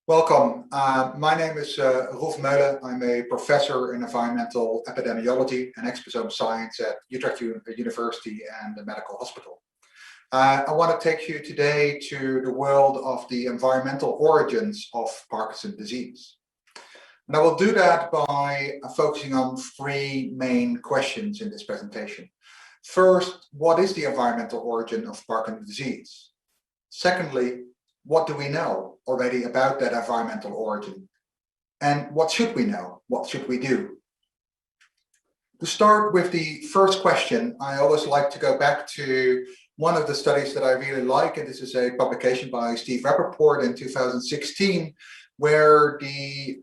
Welcome. My name is Roel Vermeulen. I'm a professor in environmental epidemiology and exposome science at Utrecht University and the Medical Hospital. I want to take you today to the world of the environmental origins of Parkinson's disease. And I will do that by focusing on three main questions in this presentation. First, what is the environmental origin of Parkinson's disease? Secondly, what do we know already about that environmental origin? And what should we know? What should we do? To start with the first question, I always like to go back to one of the studies that I really like, and this is a publication by Steve Rappaport in 2016, where he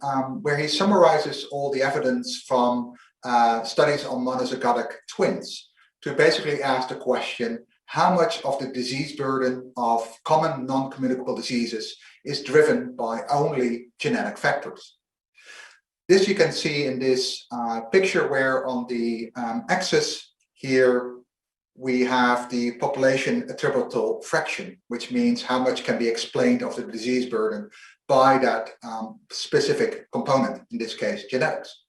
summarizes all the evidence from studies on monozygotic twins to basically ask the question, how much of the disease burden of common non-communicable diseases is driven by only genetic factors? This you can see in this picture, where on the axis here we have the population attributable fraction, which means how much can be explained of the disease burden by that specific component, in this case genetics.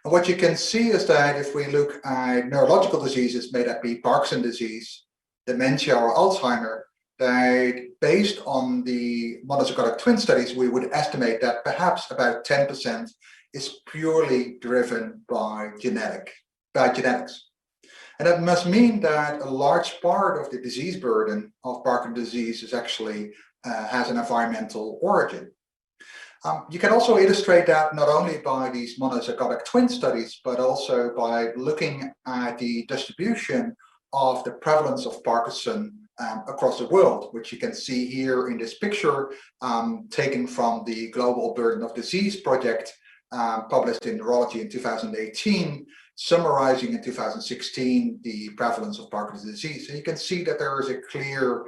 And what you can see is that if we look at neurological diseases, may that be Parkinson's disease, dementia or Alzheimer, that based on the monozygotic twin studies, we would estimate that perhaps about 10% is purely driven by genetics. And that must mean that a large part of the disease burden of Parkinson's disease is actually has an environmental origin. You can also illustrate that not only by these monozygotic twin studies, but also by looking at the distribution of the prevalence of Parkinson across the world, which you can see here in this picture, taken from the Global Burden of Disease project, published in Neurology in 2018, summarizing in 2016 the prevalence of Parkinson's disease. So you can see that there is a clear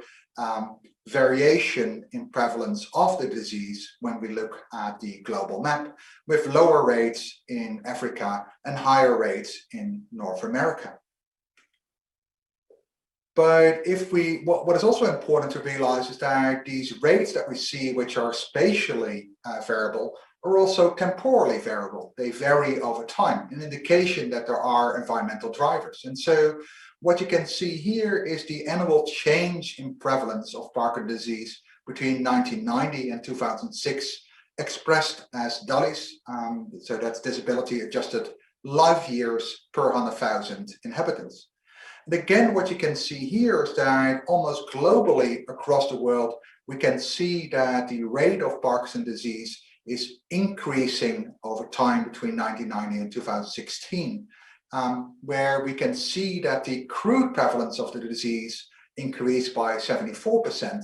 variation in prevalence of the disease when we look at the global map, with lower rates in Africa and higher rates in North America. But what is also important to realize is that these rates that we see, which are spatially variable, are also temporally variable. They vary over time, an indication that there are environmental drivers. And so what you can see here is the annual change in prevalence of Parkinson's disease between 1990 and 2006, expressed as DALYs, so that's disability adjusted life years per 100,000 inhabitants. And again, what you can see here is that almost globally across the world, we can see that the rate of Parkinson's disease is increasing over time between 1990 and 2016, where we can see that the crude prevalence of the disease increased by 74%.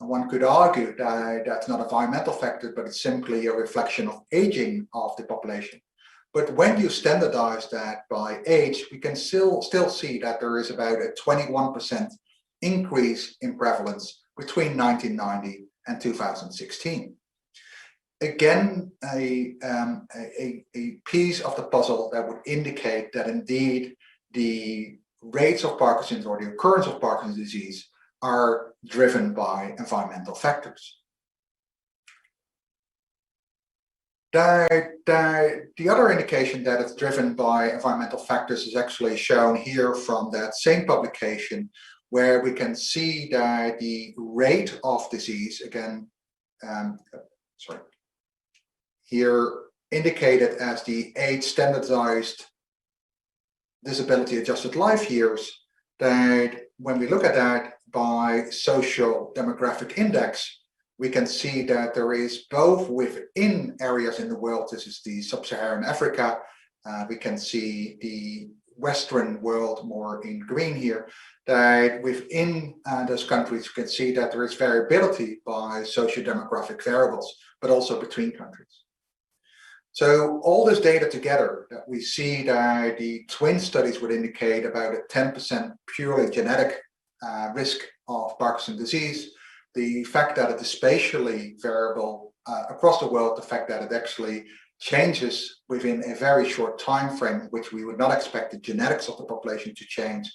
And one could argue that that's not an environmental factor, but it's simply a reflection of aging of the population. But when you standardize that by age, we can still see that there is about a 21% increase in prevalence between 1990 and 2016. Again, a piece of the puzzle that would indicate that indeed the rates of Parkinson's or the occurrence of Parkinson's disease are driven by environmental factors. The other indication that it's driven by environmental factors is actually shown here from that same publication, where we can see that the rate of disease, again, here indicated as the age standardized disability adjusted life years, that when we look at that by social demographic index, we can see that there is both within areas in the world, this is the sub-Saharan Africa, we can see the Western world more in green here, that within those countries, we can see that there is variability by socio-demographic variables, but also between countries. So all this data together, that we see that the twin studies would indicate about a 10% purely genetic risk of Parkinson's disease, the fact that it is spatially variable across the world, the fact that it actually changes within a very short time frame, which we would not expect the genetics of the population to change,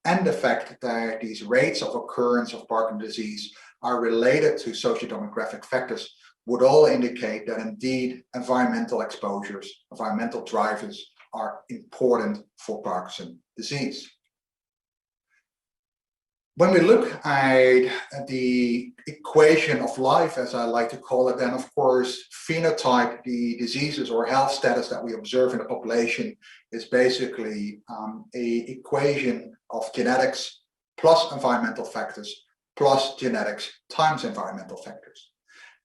and the fact that these rates of occurrence of Parkinson's disease are related to socio-demographic factors, would all indicate that indeed environmental exposures, environmental drivers are important for Parkinson's disease. When we look at the equation of life, as I like to call it, then of course phenotype, the diseases or health status that we observe in the population, is basically an equation of genetics plus environmental factors plus genetics times environmental factors.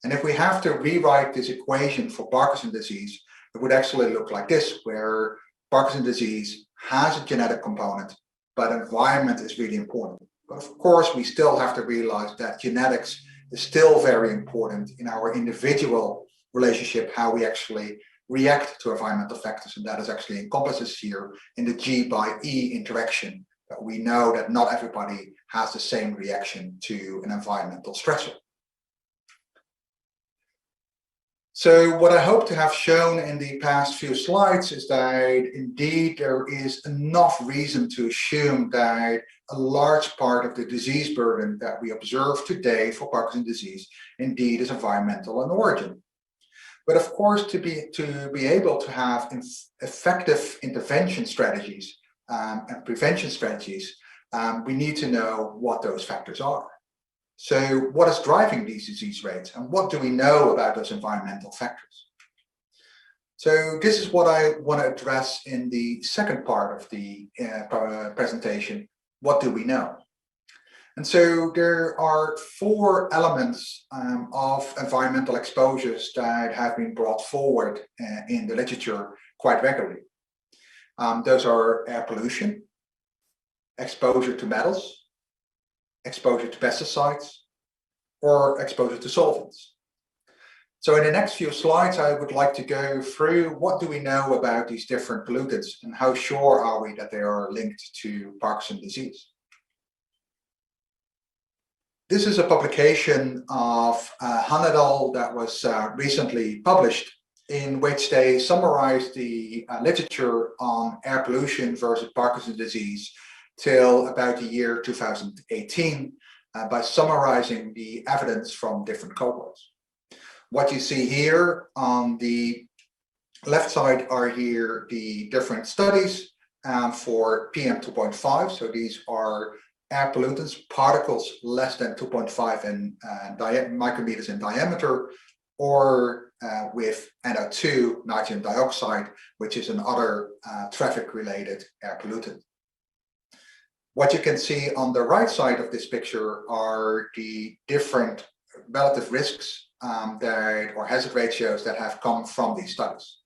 And if we have to rewrite this equation for Parkinson's disease, it would actually look like this, where Parkinson's disease has a genetic component, but environment is really important. But of course, we still have to realize that genetics is still very important in our individual relationship, how we actually react to environmental factors. And that is actually encompasses here in the G by E interaction, that we know that not everybody has the same reaction to an environmental stressor. So what I hope to have shown in the past few slides is that indeed there is enough reason to assume that a large part of the disease burden that we observe today for Parkinson's disease indeed is environmental in origin. But of course, to be able to have effective intervention strategies and prevention strategies, we need to know what those factors are. So what is driving these disease rates, and what do we know about those environmental factors? So this is what I want to address in the second part of the presentation. What do we know? And so there are four elements of environmental exposures that have been brought forward in the literature quite regularly. Those are air pollution, exposure to metals, exposure to pesticides, or exposure to solvents. So in the next few slides, I would like to go through what do we know about these different pollutants and how sure are we that they are linked to Parkinson's disease. This is a publication of Han et al. That was recently published, in which they summarized the literature on air pollution versus Parkinson's disease till about the year 2018 by summarizing the evidence from different cohorts. What you see here on the left side are here the different studies for PM2.5. So these are air pollutants, particles less than 2.5 micrometers in diameter, or with NO2, nitrogen dioxide, which is another traffic-related air pollutant. What you can see on the right side of this picture are the different relative risks or hazard ratios that have come from these studies.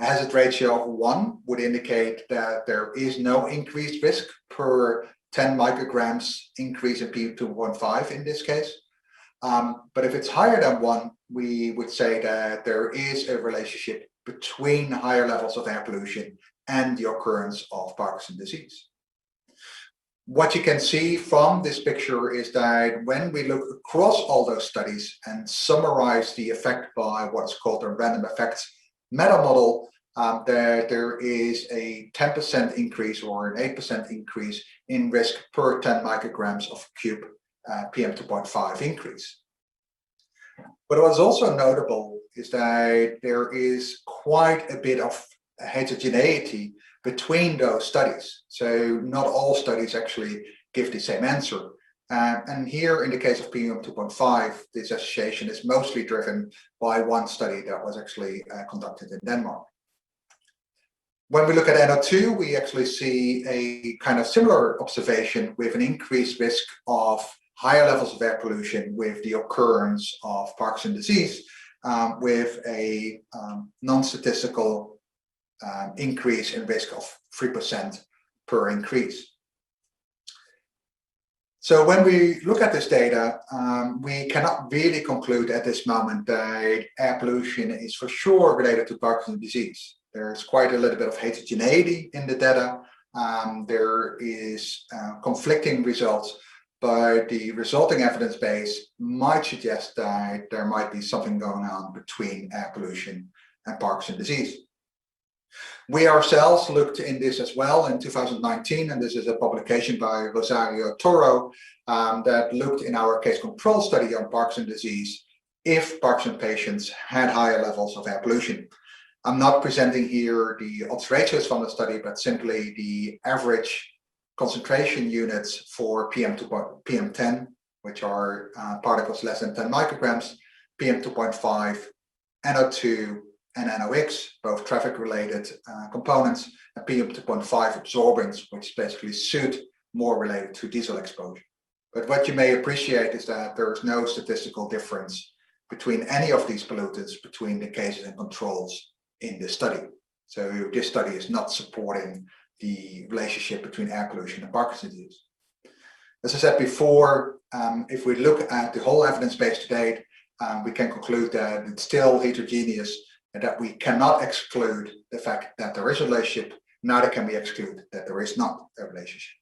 A hazard ratio of 1 would indicate that there is no increased risk per 10 micrograms increase in PM2.5 in this case. But if it's higher than 1, we would say that there is a relationship between higher levels of air pollution and the occurrence of Parkinson's disease. What you can see from this picture is that when we look across all those studies and summarize the effect by what's called a random effects meta model, that there is a 10% increase or an 8% increase in risk per 10 micrograms of cube PM2.5 increase. But what's also notable is that there is quite a bit of heterogeneity between those studies. So not all studies actually give the same answer. And here in the case of PM2.5, this association is mostly driven by one study that was actually conducted in Denmark. When we look at NO2, we actually see a kind of similar observation with an increased risk of higher levels of air pollution with the occurrence of Parkinson's disease, with a non-statistical increase in risk of 3% per increase. So when we look at this data, we cannot really conclude at this moment that air pollution is for sure related to Parkinson's disease. There's quite a little bit of heterogeneity in the data. There is conflicting results, but the resulting evidence base might suggest that there might be something going on between air pollution and Parkinson's disease. We ourselves looked in this as well in 2019, and this is a publication by Rosario Toro that looked in our case control study on Parkinson's disease if Parkinson patients had higher levels of air pollution. I'm not presenting here the odds ratios from the study, but simply the average concentration units for PM10, which are particles less than 10 micrograms, PM2.5, NO2, and NOx, both traffic-related components, and PM2.5 absorbance, which basically soot more related to diesel exposure. But what you may appreciate is that there is no statistical difference between any of these pollutants between the cases and controls in this study. So this study is not supporting the relationship between air pollution and Parkinson's disease. As I said before, if we look at the whole evidence base to date, we can conclude that it's still heterogeneous and that we cannot exclude the fact that there is a relationship, neither can we exclude that there is not a relationship.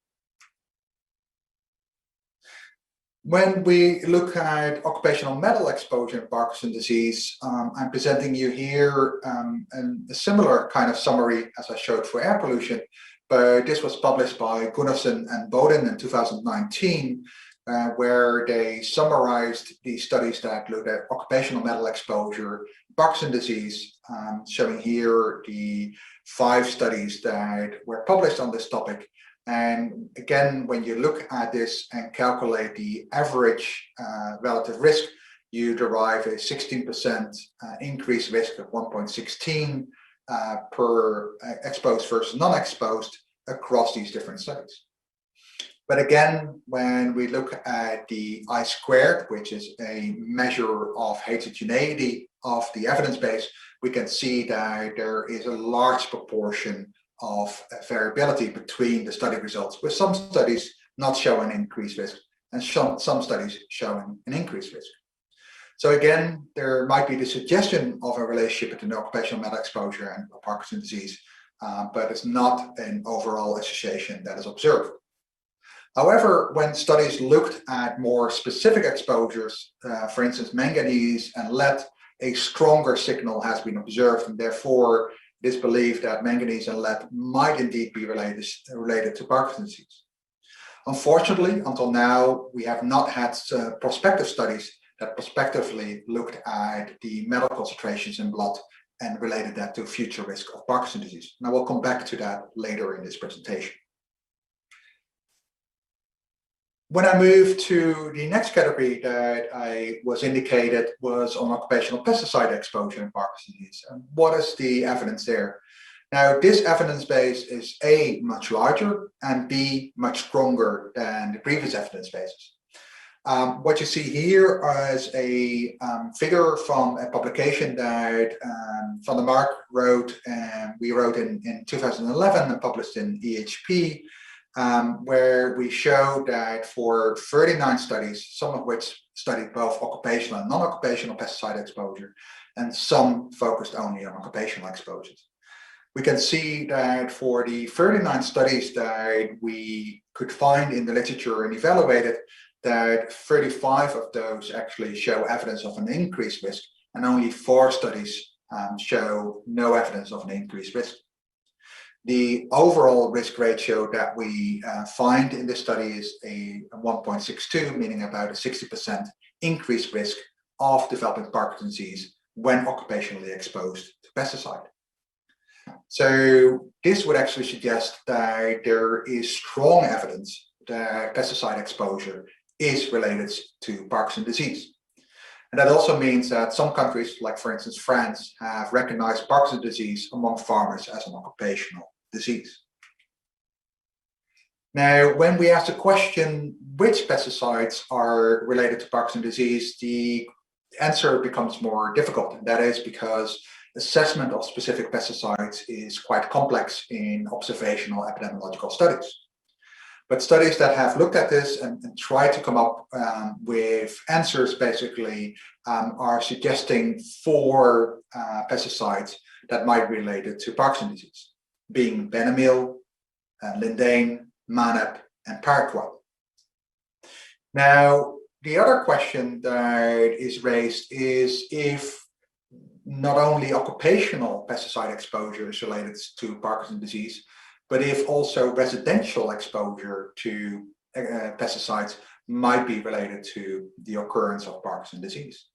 When we look at occupational metal exposure in Parkinson's disease, I'm presenting you here a similar kind of summary as I showed for air pollution, but this was published by Gunnarsson and Bodin in 2019, where they summarized the studies that looked at occupational metal exposure, Parkinson's disease, showing here the 5 studies that were published on this topic. And again, when you look at this and calculate the average relative risk, you derive a 16% increased risk of 1.16 per exposed versus non-exposed across these different studies. But again, when we look at the I-squared, which is a measure of heterogeneity of the evidence base, we can see that there is a large proportion of variability between the study results, with some studies not showing increased risk and some studies showing an increased risk. So again, there might be the suggestion of a relationship between occupational metal exposure and Parkinson's disease, but it's not an overall association that is observed. However, when studies looked at more specific exposures, for instance, manganese and lead, a stronger signal has been observed, and therefore it is believed that manganese and lead might indeed be related to Parkinson's disease. Unfortunately, until now, we have not had prospective studies that prospectively looked at the metal concentrations in blood and related that to future risk of Parkinson's disease. And I will come back to that later in this presentation. When I move to the next category that I was indicated was on occupational pesticide exposure in Parkinson's disease. And what is the evidence there? Now, this evidence base is A, much larger, and B, much stronger than the previous evidence bases. What you see here is a figure from a publication that Van der Mark wrote, and we wrote in 2011 and published in EHP, where we show that for 39 studies, some of which studied both occupational and non-occupational pesticide exposure, and some focused only on occupational exposures. We can see that for the 39 studies that we could find in the literature and evaluated, that 35 of those actually show evidence of an increased risk, and only 4 studies show no evidence of an increased risk. The overall risk ratio that we find in this study is a 1.62, meaning about a 60% increased risk of developing Parkinson's disease when occupationally exposed to pesticide. So this would actually suggest that there is strong evidence that pesticide exposure is related to Parkinson's disease. And that also means that some countries, like for instance France, have recognized Parkinson's disease among farmers as an occupational disease. Now, when we ask the question which pesticides are related to Parkinson's disease, the answer becomes more difficult. And that is because assessment of specific pesticides is quite complex in observational epidemiological studies. But studies that have looked at this and tried to come up with answers basically are suggesting 4 pesticides that might be related to Parkinson's disease, being Benamil, Lindane, Manap, and Paraquat. Now, the other question that is raised is if not only occupational pesticide exposure is related to Parkinson's disease, but if also residential exposure to pesticides might be related to the occurrence of Parkinson's disease.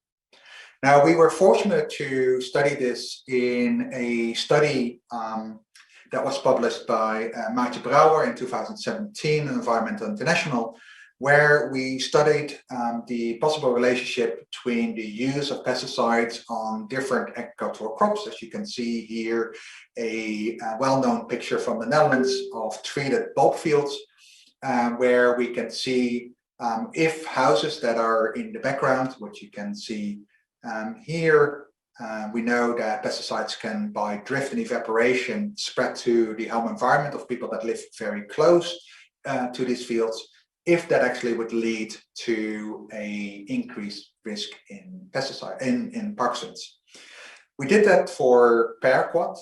Now, we were fortunate to study this in a study that was published by Maartje Brouwer in 2017 in Environmental International, where we studied the possible relationship between the use of pesticides on different agricultural crops. As you can see here, a well-known picture from the Netherlands of treated bulb fields, where we can see if houses that are in the background, which you can see here, we know that pesticides can, by drift and evaporation, spread to the home environment of people that live very close to these fields, if that actually would lead to an increased risk in pesticide in Parkinson's. We did that for paraquat,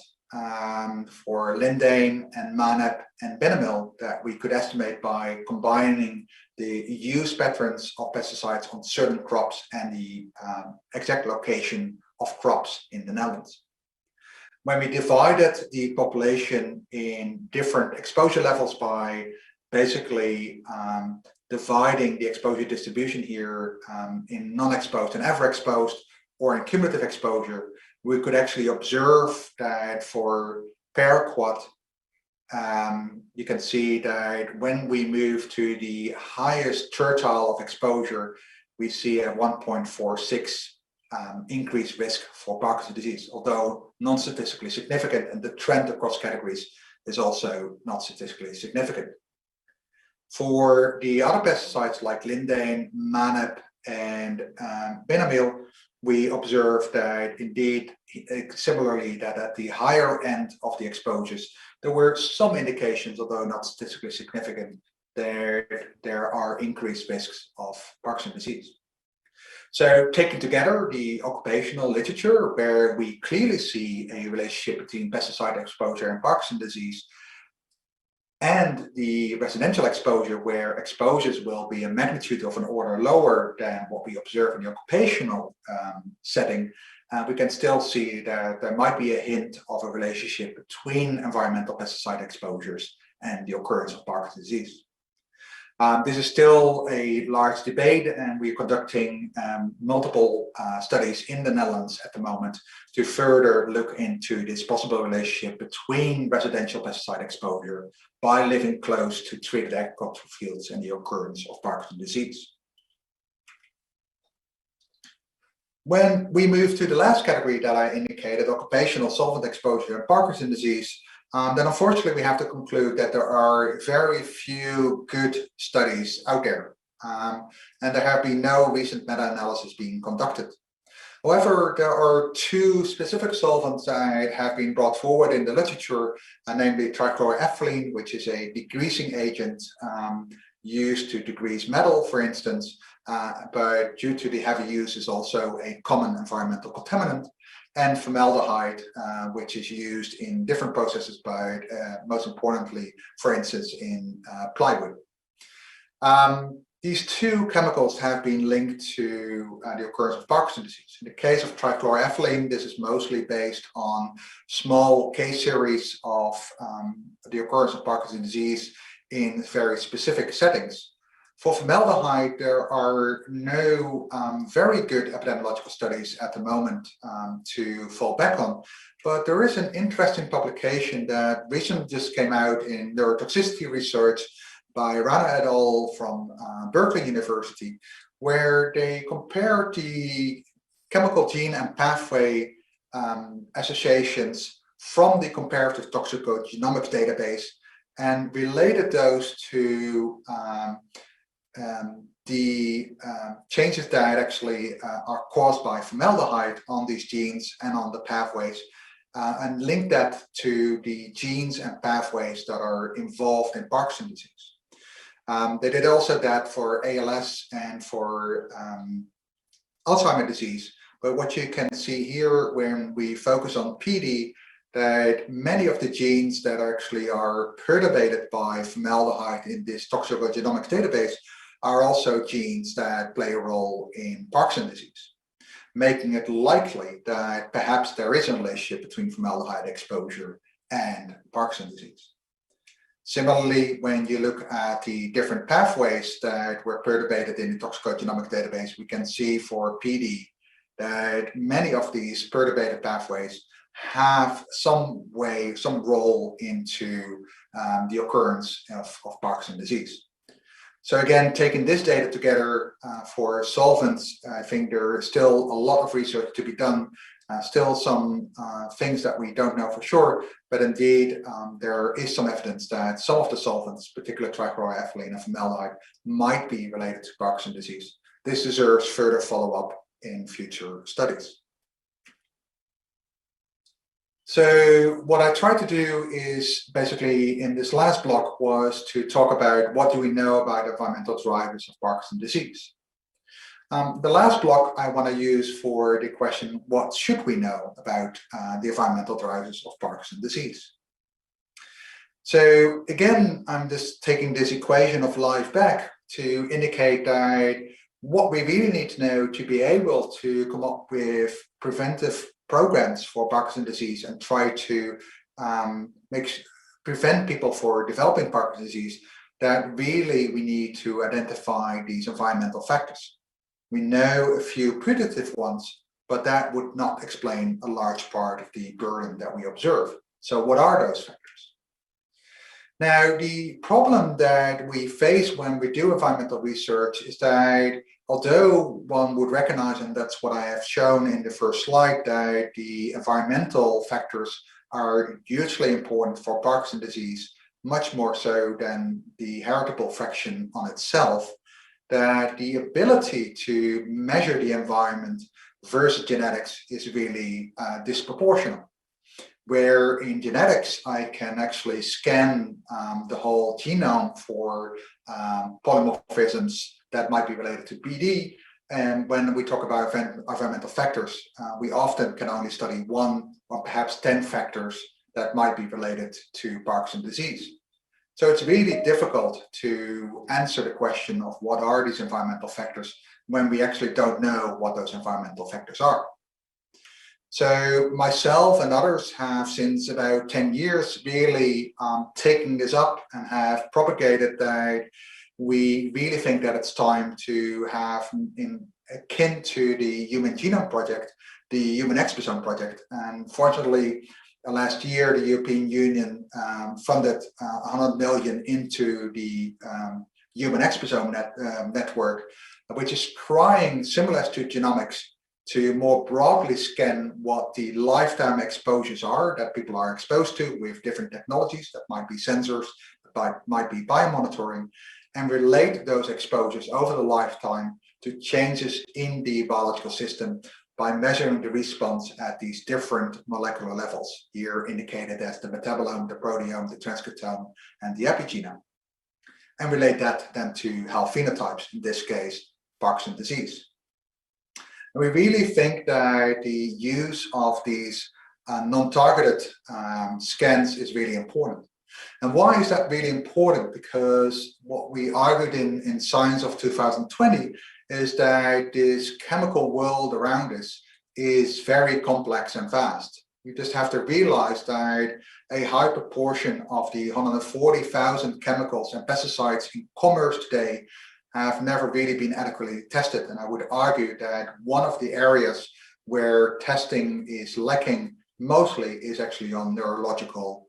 for lindane and manap and benomyl, that we could estimate by combining the use patterns of pesticides on certain crops and the exact location of crops in the Netherlands. When we divided the population in different exposure levels by basically dividing the exposure distribution here in non-exposed and ever exposed, or in cumulative exposure, we could actually observe that for paraquat, you can see that when we move to the highest tertile of exposure, we see a 1.46 increased risk for Parkinson's disease, although non-statistically significant, and the trend across categories is also not statistically significant. For the other pesticides like lindane, manap, and benomyl, we observed that indeed, similarly, that at the higher end of the exposures, there were some indications, although not statistically significant, there are increased risks of Parkinson's disease. So taken together, the occupational literature, where we clearly see a relationship between pesticide exposure and Parkinson's disease, and the residential exposure, where exposures will be a magnitude of an order lower than what we observe in the occupational setting, we can still see that there might be a hint of a relationship between environmental pesticide exposures and the occurrence of Parkinson's disease. This is still a large debate, and we're conducting multiple studies in the Netherlands at the moment to further look into this possible relationship between residential pesticide exposure by living close to treated agricultural fields and the occurrence of Parkinson's disease. When we move to the last category that I indicated, occupational solvent exposure and Parkinson's disease, then unfortunately we have to conclude that there are very few good studies out there, and there have been no recent meta-analysis being conducted. However, there are two specific solvents that have been brought forward in the literature, namely trichloroethylene, which is a degreasing agent used to degrease metal, for instance, but due to the heavy use is also a common environmental contaminant, and formaldehyde, which is used in different processes, but most importantly, for instance, in plywood. These two chemicals have been linked to the occurrence of Parkinson's disease. In the case of trichloroethylene, this is mostly based on small case series of the occurrence of Parkinson's disease in very specific settings. For formaldehyde, there are no very good epidemiological studies at the moment to fall back on, but there is an interesting publication that recently just came out in neurotoxicity research by Rana et al. From Berkeley University, where they compared the chemical gene and pathway associations from the comparative toxicogenomics database and related those to the changes that actually are caused by formaldehyde on these genes and on the pathways, and link that to the genes and pathways that are involved in Parkinson's disease. They did also that for ALS and for Alzheimer's disease, but what you can see here when we focus on PD, that many of the genes that actually are perturbated by formaldehyde in this toxicogenomics database are also genes that play a role in Parkinson's disease, making it likely that perhaps there is a relationship between formaldehyde exposure and Parkinson's disease. Similarly, when you look at the different pathways that were perturbated in the toxicogenomics database, we can see for PD that many of these perturbated pathways have some role into the occurrence of Parkinson's disease. So again, taking this data together for solvents, I think there is still a lot of research to be done, still some things that we don't know for sure, but indeed there is some evidence that some of the solvents, particularly trichloroethylene and formaldehyde, might be related to Parkinson's disease. This deserves further follow-up in future studies. So what I tried to do is basically in this last block was to talk about what do we know about environmental drivers of Parkinson's disease. The last block I want to use for the question, what should we know about the environmental drivers of Parkinson's disease? So again, I'm just taking this equation of life back to indicate that what we really need to know to be able to come up with preventive programs for Parkinson's disease and try to prevent people from developing Parkinson's disease, that really we need to identify these environmental factors. We know a few putative ones, but that would not explain a large part of the burden that we observe. So what are those factors? Now, the problem that we face when we do environmental research is that although one would recognize, and that's what I have shown in the first slide, that the environmental factors are hugely important for Parkinson's disease, much more so than the heritable fraction on itself, that the ability to measure the environment versus genetics is really disproportional. Where in genetics, I can actually scan the whole genome for polymorphisms that might be related to PD. And when we talk about environmental factors, we often can only study 1 or perhaps 10 factors that might be related to Parkinson's disease. So it's really difficult to answer the question of what are these environmental factors when we actually don't know what those environmental factors are. So myself and others have since about 10 years really taken this up and have propagated that we really think that it's time to have, akin to the Human Genome Project, the Human Exposome Project. And fortunately, last year, the European Union funded 100 million into the Human Exposome Network, which is trying, similar to genomics, to more broadly scan what the lifetime exposures are that people are exposed to with different technologies, that might be sensors, that might be biomonitoring, and relate those exposures over the lifetime to changes in the biological system by measuring the response at these different molecular levels, here indicated as the metabolome, the proteome, the transcriptome, and the epigenome, and relate that then to health phenotypes, in this case, Parkinson's disease. And we really think that the use of these non-targeted scans is really important. And why is that really important? Because what we argued in Science of 2020 is that this chemical world around us is very complex and vast. You just have to realize that a high proportion of the 140,000 chemicals and pesticides in commerce today have never really been adequately tested. And I would argue that one of the areas where testing is lacking mostly is actually on neurological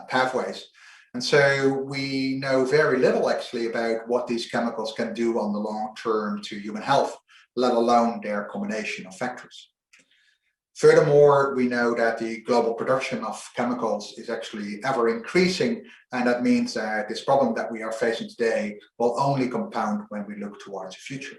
pathways. And so we know very little actually about what these chemicals can do on the long term to human health, let alone their combination of factors. Furthermore, we know that the global production of chemicals is actually ever increasing, and that means that this problem that we are facing today will only compound when we look towards the future.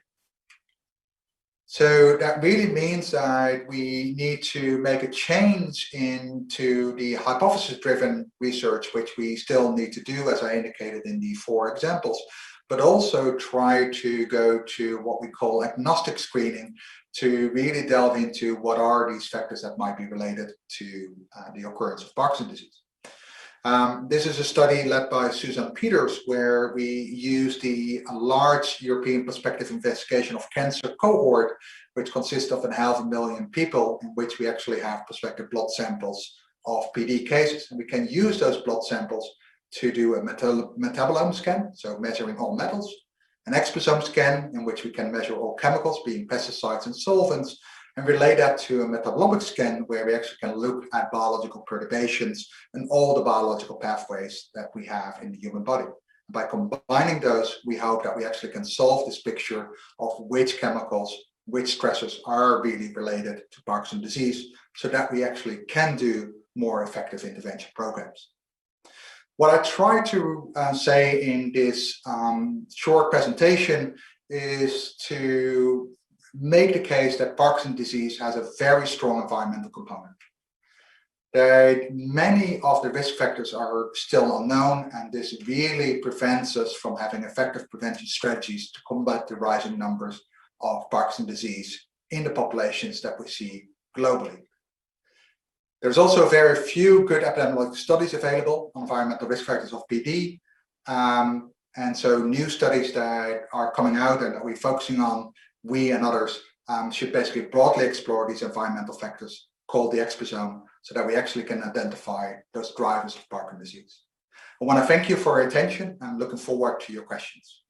So that really means that we need to make a change into the hypothesis-driven research, which we still need to do, as I indicated in the 4 examples, but also try to go to what we call agnostic screening to really delve into what are these factors that might be related to the occurrence of Parkinson's disease. This is a study led by Susan Peters, where we use the large European prospective investigation of cancer cohort, which consists of 500,000 people, in which we actually have prospective blood samples of PD cases. And we can use those blood samples to do a metabolome scan, so measuring all metals, an exposome scan, in which we can measure all chemicals, being pesticides and solvents, and relate that to a metabolomic scan where we actually can look at biological perturbations and all the biological pathways that we have in the human body. By combining those, we hope that we actually can solve this picture of which chemicals, which stressors are really related to Parkinson's disease, so that we actually can do more effective intervention programs. What I try to say in this short presentation is to make the case that Parkinson's disease has a very strong environmental component. That many of the risk factors are still unknown, and this really prevents us from having effective prevention strategies to combat the rising numbers of Parkinson's disease in the populations that we see globally. There's also very few good epidemiological studies available on environmental risk factors of PD. And so new studies that are coming out and that we're focusing on, we and others, should basically broadly explore these environmental factors called the exposome, so that we actually can identify those drivers of Parkinson's disease. I want to thank you for your attention. I'm looking forward to your questions.